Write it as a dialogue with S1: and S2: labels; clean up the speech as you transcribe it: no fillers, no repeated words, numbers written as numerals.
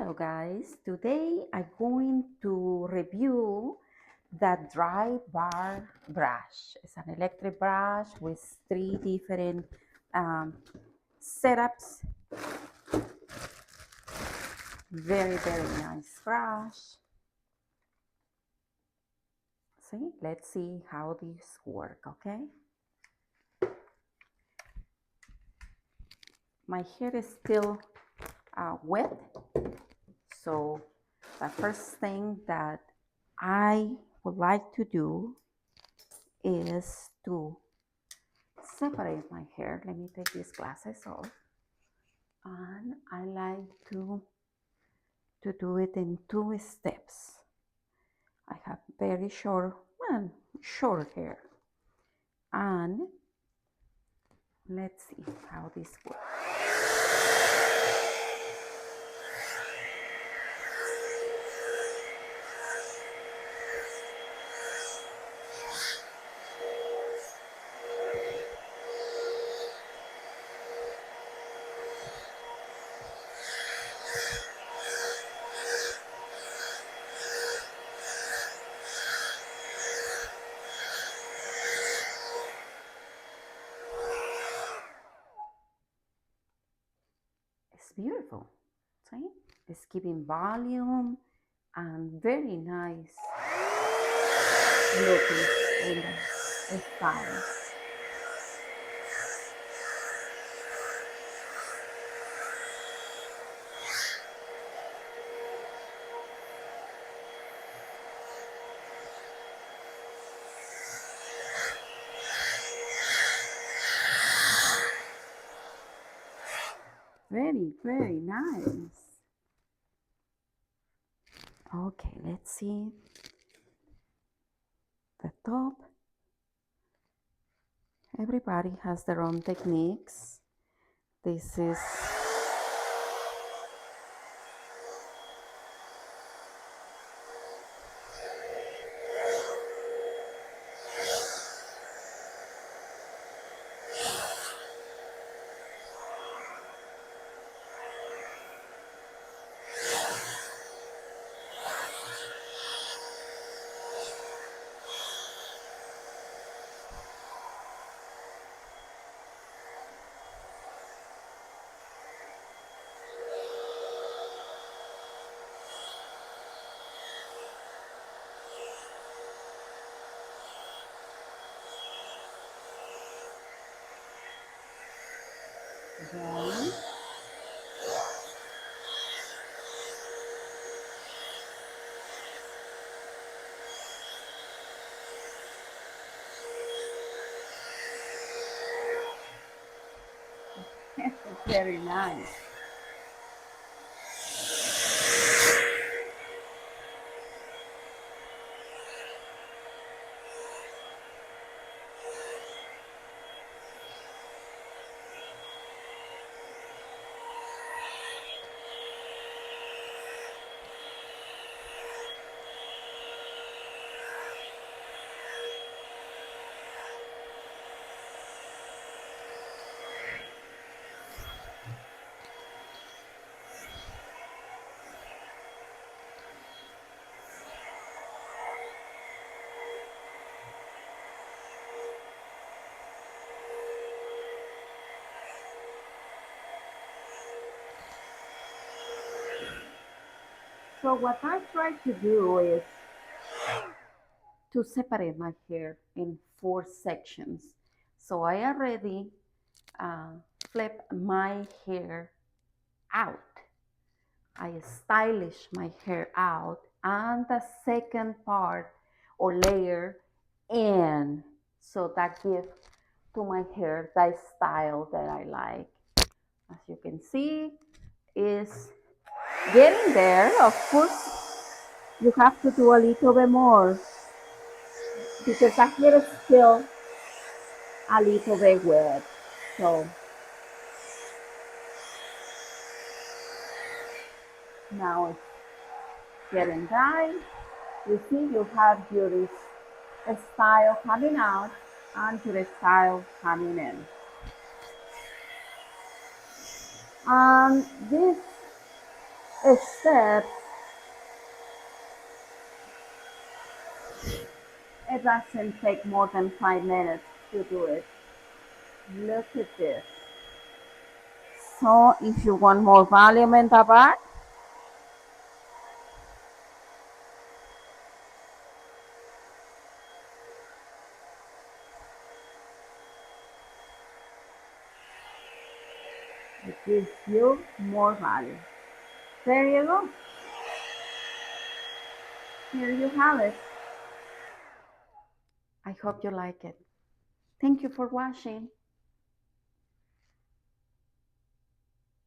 S1: Hello guys, today I'm going to review the dry bar brush. It's an electric brush with three different setups. Very nice brush. See, let's see how these work, okay? My hair is still wet, so the first thing that I would like to do is to separate my hair. Let me take these glasses off. And I like to do it in two steps. I have very short hair. And let's see how this works. It's beautiful. See? It's giving volume and very nice looking in the style. Very nice. Okay, let's see the top. Everybody has their own techniques. This is one. Very nice. So what I try to do is to separate my hair in 4 sections. So I already flip my hair out. I stylish my hair out and the second part or layer in. So that gives to my hair the style that I like. As you can see, is getting there. Of course, you have to do a little bit more because the hair is still a little bit wet. So now it's getting dry. You see, you have your style coming out and your style coming in. This Except it doesn't take more than 5 minutes to do it. Look at this. So if you want more volume in the bar, it gives you more volume. There you go. Here you have it. I hope you like it. Thank you for watching.